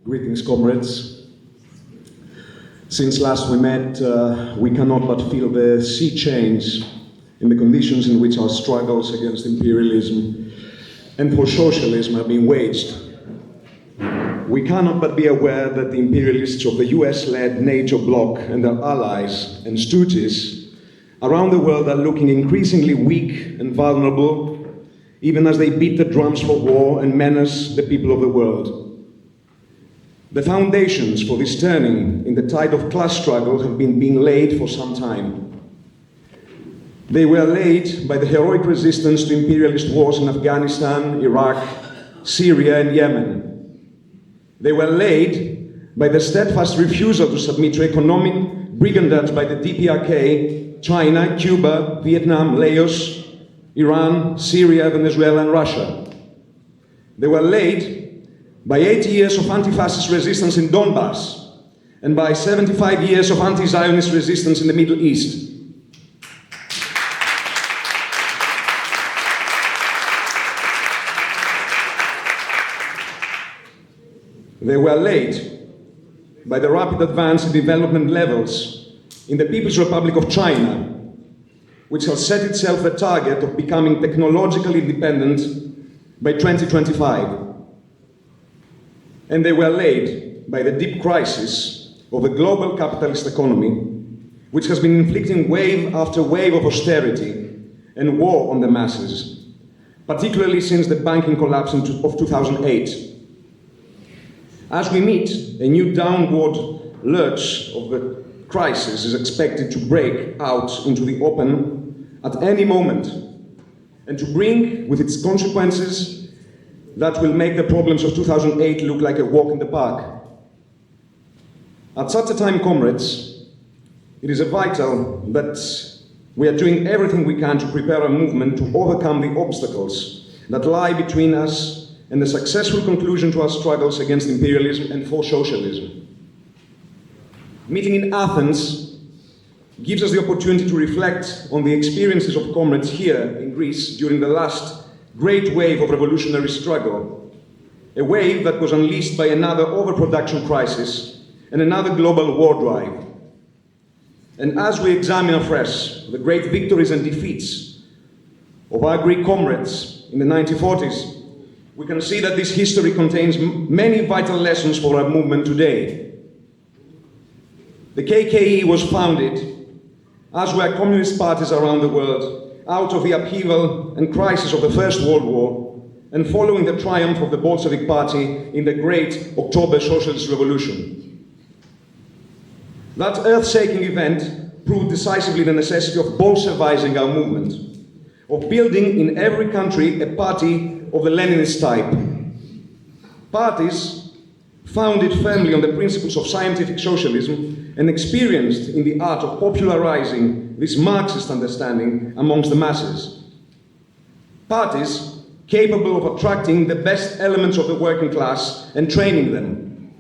Greetings, comrades. Since last we met, we cannot but feel the sea change in the conditions in which our struggles against imperialism and for socialism have been waged. We cannot but be aware that the imperialists of the US-led NATO bloc and their allies and stooges around the world are looking increasingly weak and vulnerable, even as they beat the drums for war and menace the people of the world. The foundations for this turning in the tide of class struggle have been being laid for some time. They were laid by the heroic resistance to imperialist wars in Afghanistan, Iraq, Syria, and Yemen. They were laid by the steadfast refusal to submit to economic brigandage by the DPRK, China, Cuba, Vietnam, Laos, Iran, Syria, Venezuela, and Russia. They were laid by 80 years of anti-fascist resistance in Donbass and by 75 years of anti-Zionist resistance in the Middle East. They were laid by the rapid advance in development levels in the People's Republic of China, which has set itself the target of becoming technologically independent by 2025. And they were laid by the deep crisis of the global capitalist economy, which has been inflicting wave after wave of austerity and war on the masses, particularly since the banking collapse of 2008. As we meet, a new downward lurch of the crisis is expected to break out into the open at any moment, and to bring with its consequences that will make the problems of 2008 look like a walk in the park. At such a time, comrades, it is vital that we are doing everything we can to prepare a movement to overcome the obstacles that lie between us and the successful conclusion to our struggles against imperialism and for socialism. Meeting in Athens gives us the opportunity to reflect on the experiences of comrades here in Greece during the last great wave of revolutionary struggle, a wave that was unleashed by another overproduction crisis and another global war drive. And as we examine afresh the great victories and defeats of our Greek comrades in the 1940s, we can see that this history contains many vital lessons for our movement today. The KKE was founded, as were communist parties around the world, out of the upheaval and crisis of the First World War and following the triumph of the Bolshevik Party in the great October Socialist Revolution. That earth-shaking event proved decisively the necessity of Bolshevizing our movement, of building in every country a party of the Leninist type. Parties founded firmly on the principles of scientific socialism and experienced in the art of popularizing this Marxist understanding amongst the masses. Parties capable of attracting the best elements of the working class and training them.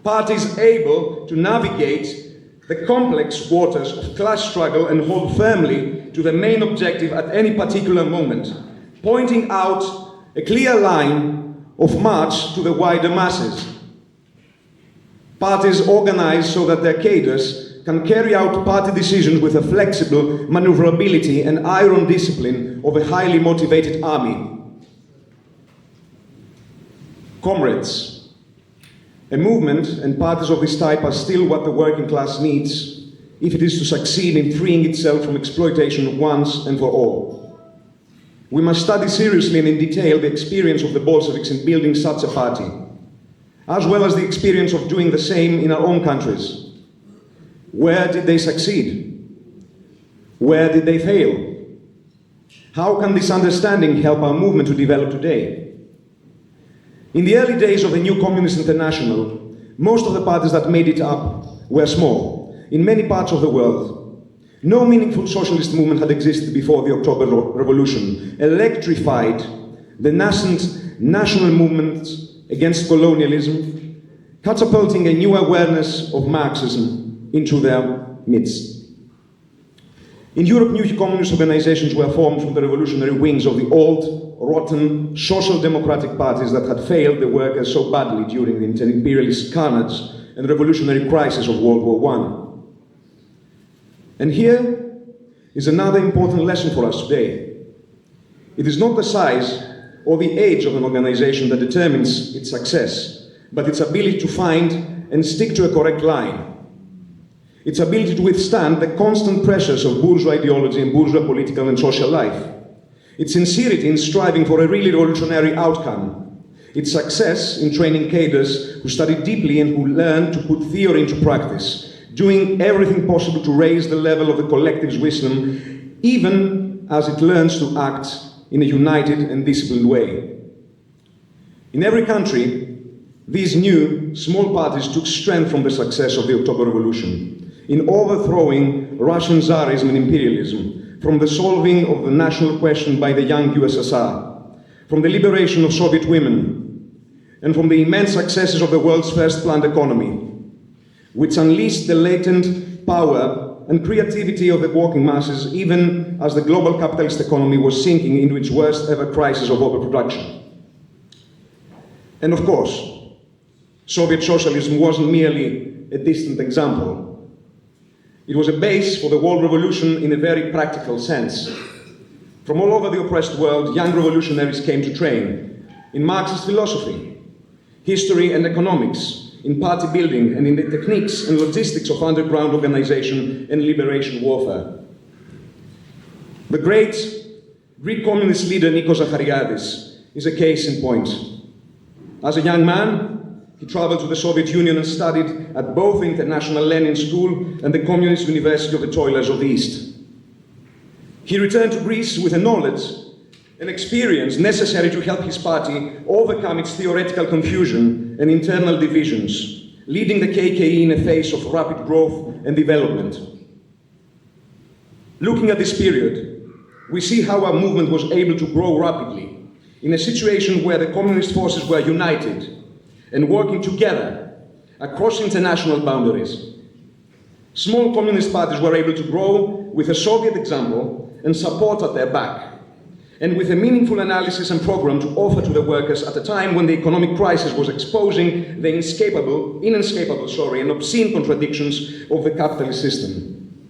Parties able to navigate the complex waters of class struggle and hold firmly to the main objective at any particular moment, pointing out a clear line of march to the wider masses. Parties organized so that their cadres can carry out party decisions with a flexible maneuverability and iron discipline of a highly motivated army. Comrades, a movement and parties of this type are still what the working class needs if it is to succeed in freeing itself from exploitation once and for all. We must study seriously and in detail the experience of the Bolsheviks in building such a party, as well as the experience of doing the same in our own countries. Where did they succeed? Where did they fail? How can this understanding help our movement to develop today? In the early days of the new Communist International, most of the parties that made it up were small, in many parts of the world. No meaningful socialist movement had existed before the October Revolution, electrified the nascent national movements against colonialism, catapulting a new awareness of Marxism into their midst. In Europe, new communist organizations were formed from the revolutionary wings of the old, rotten, social democratic parties that had failed the workers so badly during the imperialist carnage and revolutionary crisis of World War I. And here is another important lesson for us today. It is not the size or the age of an organization that determines its success, but its ability to find and stick to a correct line. Its ability to withstand the constant pressures of bourgeois ideology and bourgeois political and social life. Its sincerity in striving for a really revolutionary outcome. Its success in training cadres who study deeply and who learn to put theory into practice, doing everything possible to raise the level of the collective's wisdom, even as it learns to act in a united and disciplined way. In every country, these new, small parties took strength from the success of the October Revolution, in overthrowing Russian Tsarism and imperialism, from the solving of the national question by the young USSR, from the liberation of Soviet women, and from the immense successes of the world's first planned economy, which unleashed the latent power and creativity of the working masses, even as the global capitalist economy was sinking into its worst ever crisis of overproduction. And of course, Soviet socialism wasn't merely a distant example. It was a base for the world revolution in a very practical sense. From all over the oppressed world, young revolutionaries came to train in Marxist philosophy, history and economics, in party building and in the techniques and logistics of underground organization and liberation warfare. The great Greek communist leader Nikos Zachariadis is a case in point. As a young man, he traveled to the Soviet Union and studied at both the International Lenin School and the Communist University of the Toilers of the East. He returned to Greece with a knowledge and experience necessary to help his party overcome its theoretical confusion and internal divisions, leading the KKE in a phase of rapid growth and development. Looking at this period, we see how our movement was able to grow rapidly in a situation where the communist forces were united and working together across international boundaries. Small communist parties were able to grow with a Soviet example and support at their back, and with a meaningful analysis and program to offer to the workers at a time when the economic crisis was exposing the inescapable and obscene contradictions of the capitalist system.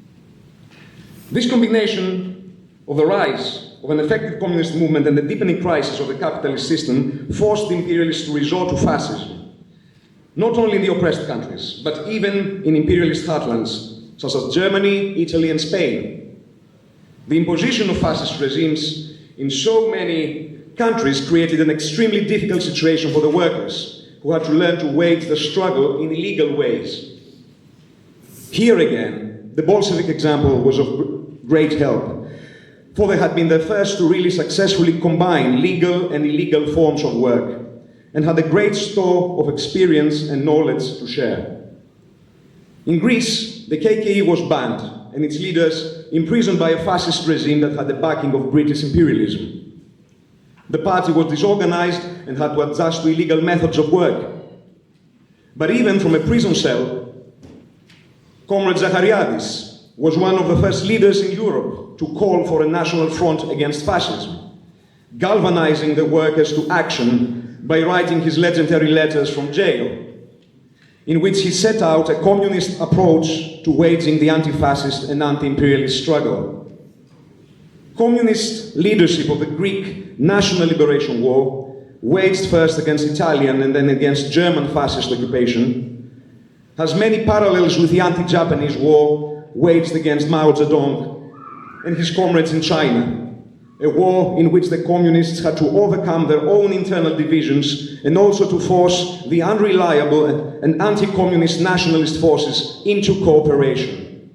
This combination of the rise of an effective communist movement and the deepening crisis of the capitalist system forced the imperialists to resort to fascism, not only in the oppressed countries, but even in imperialist heartlands, such as Germany, Italy, and Spain. The imposition of fascist regimes in so many countries created an extremely difficult situation for the workers, who had to learn to wage the struggle in illegal ways. Here again, the Bolshevik example was of great help, for they had been the first to really successfully combine legal and illegal forms of work, and had a great store of experience and knowledge to share. In Greece, the KKE was banned, and its leaders imprisoned by a fascist regime that had the backing of British imperialism. The party was disorganized and had to adjust to illegal methods of work. But even from a prison cell, Comrade Zachariadis was one of the first leaders in Europe to call for a national front against fascism, galvanizing the workers to action by writing his legendary letters from jail, in which he set out a communist approach to waging the anti-fascist and anti-imperialist struggle. Communist leadership of the Greek National Liberation War, waged first against Italian and then against German fascist occupation, has many parallels with the anti-Japanese war waged against Mao Zedong and his comrades in China, a war in which the communists had to overcome their own internal divisions and also to force the unreliable and anti-communist nationalist forces into cooperation.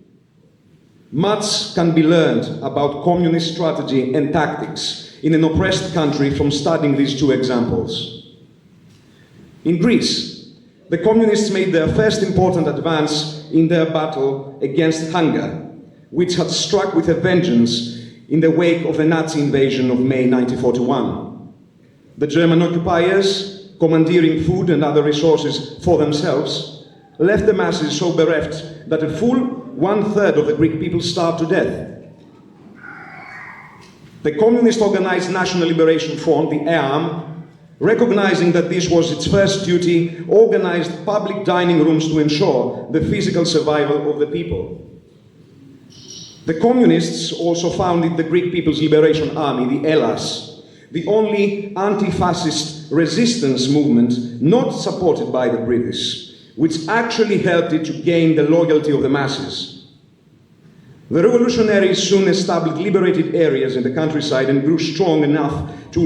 Much can be learned about communist strategy and tactics in an oppressed country from studying these two examples. In Greece, the communists made their first important advance in their battle against hunger, which had struck with a vengeance in the wake of the Nazi invasion of May 1941. The German occupiers, commandeering food and other resources for themselves, left the masses so bereft that a full 1/3 of the Greek people starved to death, The Communist Organized National Liberation Front, the EAM, recognizing that this was its first duty, organized public dining rooms to ensure the physical survival of the people. The communists also founded the Greek People's Liberation Army, the ELAS, the only anti-fascist resistance movement not supported by the British, which actually helped it to gain the loyalty of the masses. The revolutionaries soon established liberated areas in the countryside and grew strong enough to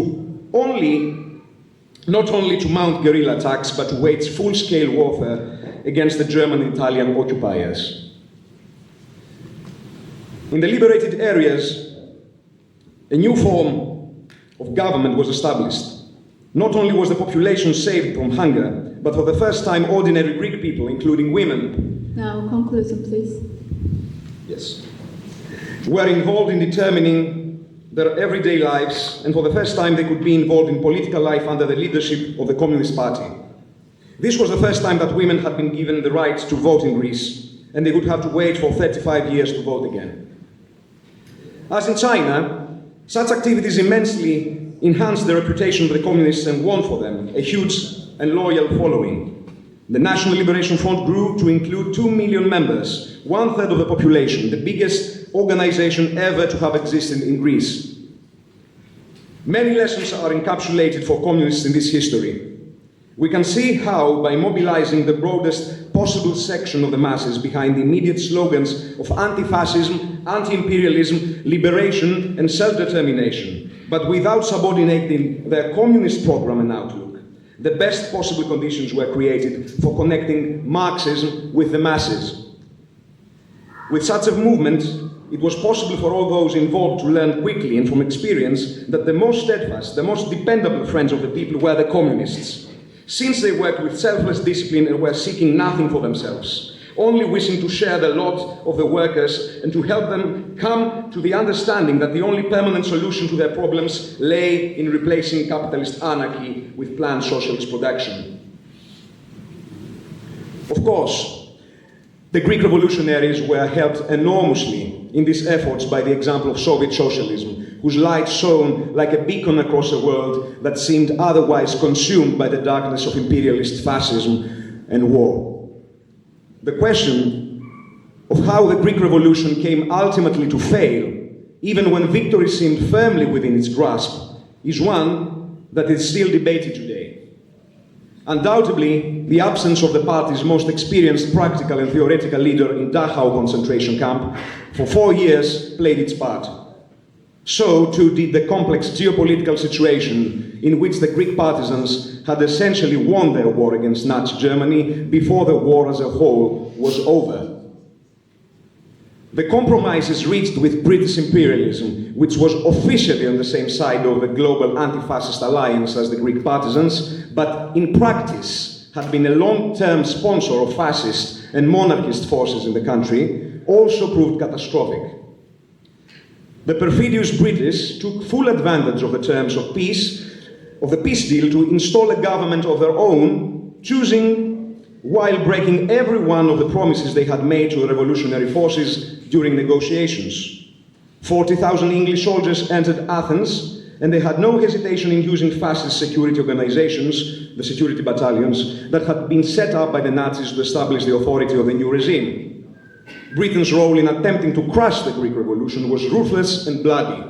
not only to mount guerrilla attacks, but to wage full-scale warfare against the German and Italian occupiers. In the liberated areas, a new form of government was established. Not only was the population saved from hunger, but for the first time, ordinary Greek people, including women. Now, conclusion, please. Yes. Were involved in determining their everyday lives, and for the first time, they could be involved in political life under the leadership of the Communist Party. This was the first time that women had been given the right to vote in Greece, and they would have to wait for 35 years to vote again. As in China, such activities immensely enhanced the reputation of the communists and won for them a huge and loyal following. The National Liberation Front grew to include 2 million members, 1/3 of the population, the biggest organization ever to have existed in Greece. Many lessons are encapsulated for communists in this history. We can see how, by mobilizing the broadest possible section of the masses behind the immediate slogans of anti-fascism, anti-imperialism, liberation, and self-determination, but without subordinating their communist program and outlook, the best possible conditions were created for connecting Marxism with the masses. With such a movement, it was possible for all those involved to learn quickly and from experience that the most steadfast, the most dependable friends of the people were the communists, since they worked with selfless discipline and were seeking nothing for themselves, only wishing to share the lot of the workers and to help them come to the understanding that the only permanent solution to their problems lay in replacing capitalist anarchy with planned socialist production. Of course, the Greek revolutionaries were helped enormously in these efforts by the example of Soviet socialism, whose light shone like a beacon across a world that seemed otherwise consumed by the darkness of imperialist fascism and war. The question of how the Greek Revolution came ultimately to fail, even when victory seemed firmly within its grasp, is one that is still debated today. Undoubtedly, the absence of the party's most experienced practical and theoretical leader in Dachau concentration camp for 4 years played its part. So too did the complex geopolitical situation in which the Greek partisans had essentially won their war against Nazi Germany before the war as a whole was over. The compromises reached with British imperialism, which was officially on the same side of the global anti-fascist alliance as the Greek partisans, but in practice had been a long-term sponsor of fascist and monarchist forces in the country, also proved catastrophic. The perfidious British took full advantage of the terms of the peace deal to install a government of their own, choosing while breaking every one of the promises they had made to the revolutionary forces during negotiations. 40,000 English soldiers entered Athens, and they had no hesitation in using fascist security organizations, the security battalions, that had been set up by the Nazis to establish the authority of the new regime. Britain's role in attempting to crush the Greek Revolution was ruthless and bloody.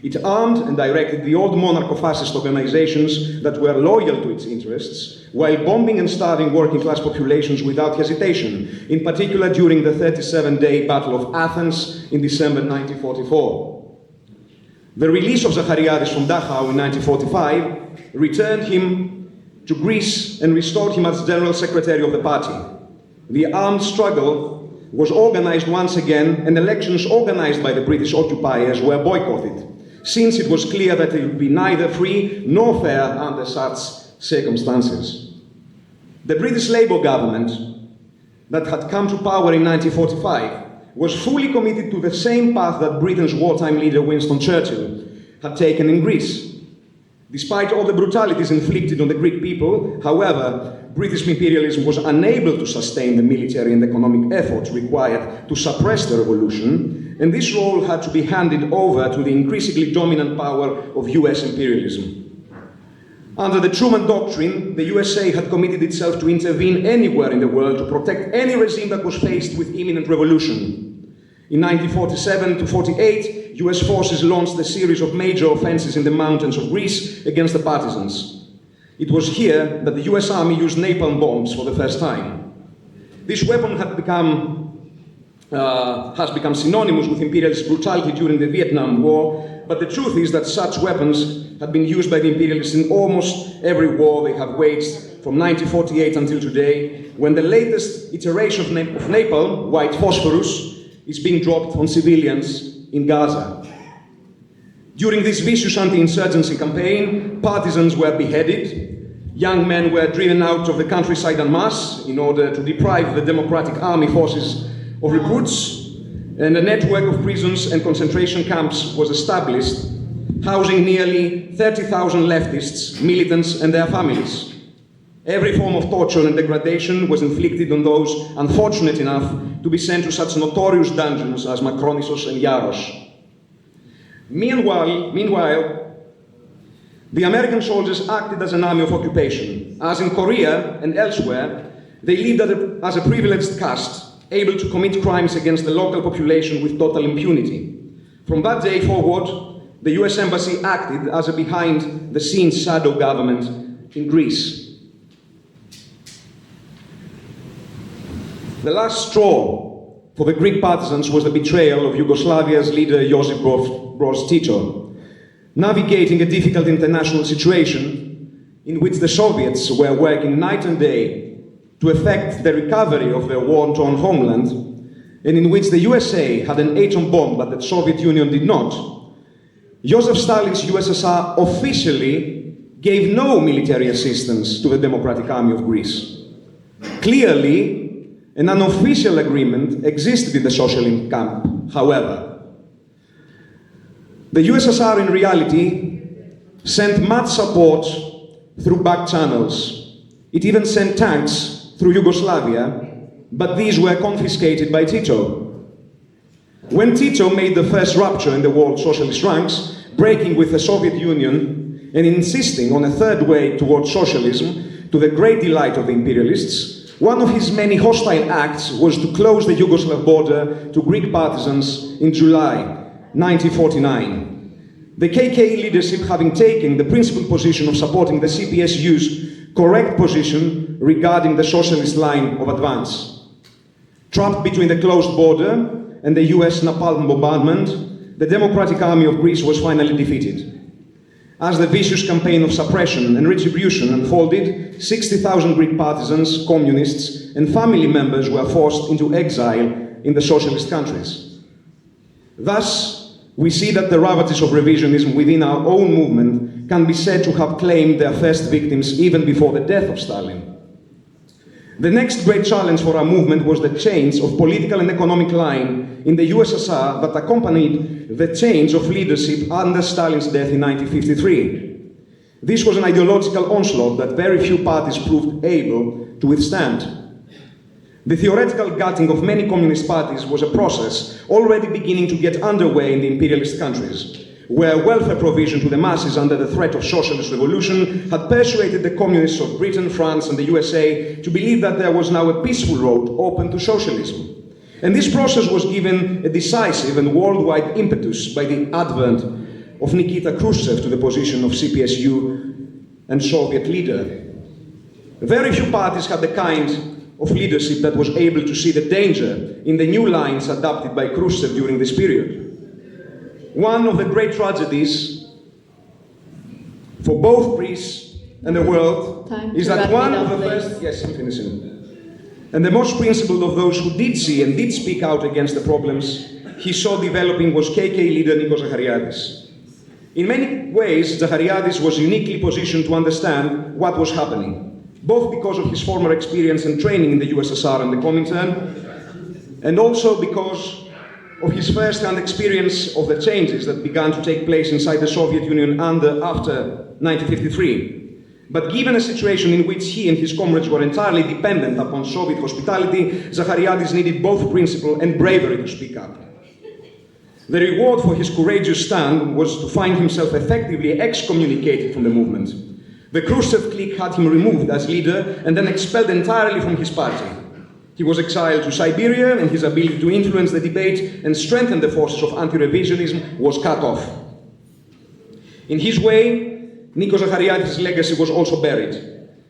It armed and directed the old monarcho-fascist organizations that were loyal to its interests, while bombing and starving working-class populations without hesitation, in particular during the 37-day Battle of Athens in December 1944. The release of Zachariadis from Dachau in 1945 returned him to Greece and restored him as General Secretary of the party. The armed struggle was organized once again, and elections organized by the British occupiers were boycotted, since it was clear that it would be neither free nor fair under such circumstances. The British Labour government that had come to power in 1945 was fully committed to the same path that Britain's wartime leader Winston Churchill had taken in Greece. Despite all the brutalities inflicted on the Greek people, however, British imperialism was unable to sustain the military and economic efforts required to suppress the revolution, and this role had to be handed over to the increasingly dominant power of US imperialism. Under the Truman Doctrine, the USA had committed itself to intervene anywhere in the world to protect any regime that was faced with imminent revolution. In 1947 to 48, US forces launched a series of major offenses in the mountains of Greece against the partisans. It was here that the US Army used napalm bombs for the first time. This weapon has become synonymous with imperialist brutality during the Vietnam War, but the truth is that such weapons had been used by the imperialists in almost every war they have waged from 1948 until today, when the latest iteration of napalm, white phosphorus, is being dropped on civilians in Gaza. During this vicious anti-insurgency campaign, partisans were beheaded, young men were driven out of the countryside en masse in order to deprive the Democratic Army forces of recruits, and a network of prisons and concentration camps was established, housing nearly 30,000 leftists, militants, and their families. Every form of torture and degradation was inflicted on those unfortunate enough to be sent to such notorious dungeons as Makronissos and Yaros. Meanwhile, the American soldiers acted as an army of occupation. As in Korea and elsewhere, they lived as a privileged caste, able to commit crimes against the local population with total impunity. From that day forward, the US Embassy acted as a behind-the-scenes shadow government in Greece. The last straw for the Greek partisans was the betrayal of Yugoslavia's leader Josip Broz Tito. Navigating a difficult international situation in which the Soviets were working night and day to effect the recovery of their war-torn homeland, and in which the USA had an atom bomb but the Soviet Union did not, Joseph Stalin's USSR officially gave no military assistance to the Democratic Army of Greece. Clearly, an unofficial agreement existed in the socialist camp, however. The USSR in reality sent much support through back channels. It even sent tanks through Yugoslavia, but these were confiscated by Tito. When Tito made the first rupture in the world socialist ranks, breaking with the Soviet Union and insisting on a third way towards socialism, to the great delight of the imperialists, one of his many hostile acts was to close the Yugoslav border to Greek partisans in July 1949. The KKE leadership having taken the principal position of supporting the CPSU's correct position regarding the socialist line of advance. Trapped between the closed border and the US napalm bombardment, the Democratic Army of Greece was finally defeated. As the vicious campaign of suppression and retribution unfolded, 60,000 Greek partisans, communists, and family members were forced into exile in the socialist countries. Thus, we see that the ravages of revisionism within our own movement can be said to have claimed their first victims even before the death of Stalin. The next great challenge for our movement was the change of political and economic line in the USSR that accompanied the change of leadership under Stalin's death in 1953. This was an ideological onslaught that very few parties proved able to withstand. The theoretical gutting of many communist parties was a process already beginning to get underway in the imperialist countries, where welfare provision to the masses under the threat of socialist revolution had persuaded the communists of Britain, France, and the USA to believe that there was now a peaceful road open to socialism. And this process was given a decisive and worldwide impetus by the advent of Nikita Khrushchev to the position of CPSU and Soviet leader. Very few parties had the kind of leadership that was able to see the danger in the new lines adopted by Khrushchev during this period. One of the great tragedies for both Greece and the world is that one of the first, yes, I'm finishing, and the most principled of those who did see and did speak out against the problems he saw developing was KK leader Nikos Zachariadis. In many ways, Zachariadis was uniquely positioned to understand what was happening, both because of his former experience and training in the USSR and the Comintern, and also because of his first-hand experience of the changes that began to take place inside the Soviet Union after 1953. But given a situation in which he and his comrades were entirely dependent upon Soviet hospitality, Zachariadis needed both principle and bravery to speak up. The reward for his courageous stand was to find himself effectively excommunicated from the movement. The Khrushchev clique had him removed as leader and then expelled entirely from his party. He was exiled to Siberia, and his ability to influence the debate and strengthen the forces of anti-revisionism was cut off. In his way, Nikos Zachariadis' legacy was also buried.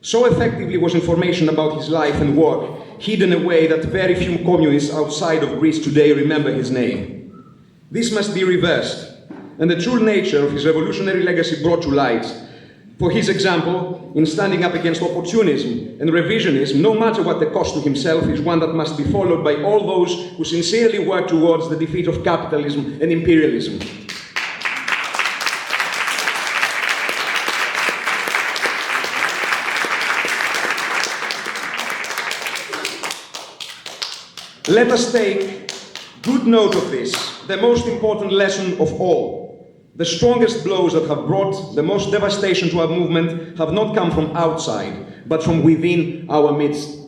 So effectively was information about his life and work hidden away that very few communists outside of Greece today remember his name. This must be reversed, and the true nature of his revolutionary legacy brought to light. For his example, in standing up against opportunism and revisionism, no matter what the cost to himself, is one that must be followed by all those who sincerely work towards the defeat of capitalism and imperialism. Let us take good note of this, the most important lesson of all. The strongest blows that have brought the most devastation to our movement have not come from outside, but from within our midst.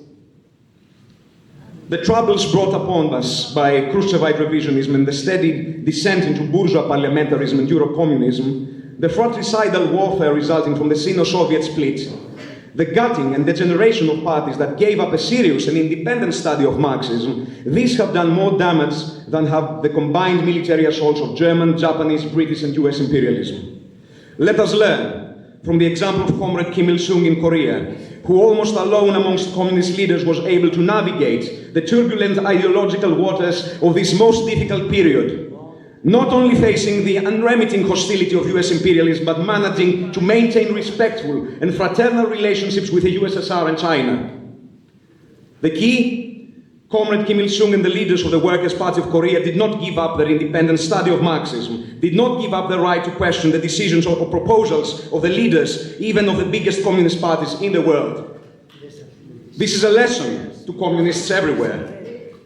The troubles brought upon us by Khrushchevite revisionism and the steady descent into bourgeois parliamentarism and Eurocommunism, the fratricidal warfare resulting from the Sino-Soviet split, the gutting and degeneration of parties that gave up a serious and independent study of Marxism, these have done more damage than have the combined military assaults of German, Japanese, British and US imperialism. Let us learn from the example of Comrade Kim Il-sung in Korea, who almost alone amongst communist leaders was able to navigate the turbulent ideological waters of this most difficult period, not only facing the unremitting hostility of US imperialism, but managing to maintain respectful and fraternal relationships with the USSR and China. The key, Comrade Kim Il-sung and the leaders of the Workers' Party of Korea did not give up their independent study of Marxism, did not give up the right to question the decisions or proposals of the leaders, even of the biggest communist parties in the world. This is a lesson to communists everywhere.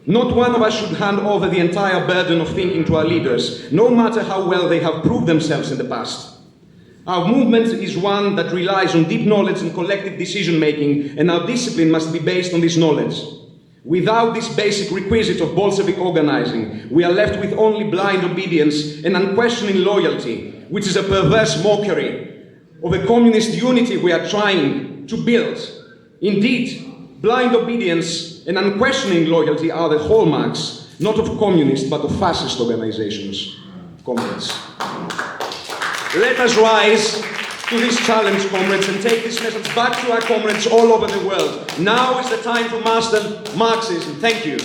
Not one of us should hand over the entire burden of thinking to our leaders, no matter how well they have proved themselves in the past. Our movement is one that relies on deep knowledge and collective decision-making, and our discipline must be based on this knowledge. Without this basic requisite of Bolshevik organizing, we are left with only blind obedience and unquestioning loyalty, which is a perverse mockery of the communist unity we are trying to build. Indeed, blind obedience and unquestioning loyalty are the hallmarks, not of communist, but of fascist organizations. Comrades. Let us rise to this challenge, comrades, and take this message back to our comrades all over the world. Now is the time to master Marxism. Thank you.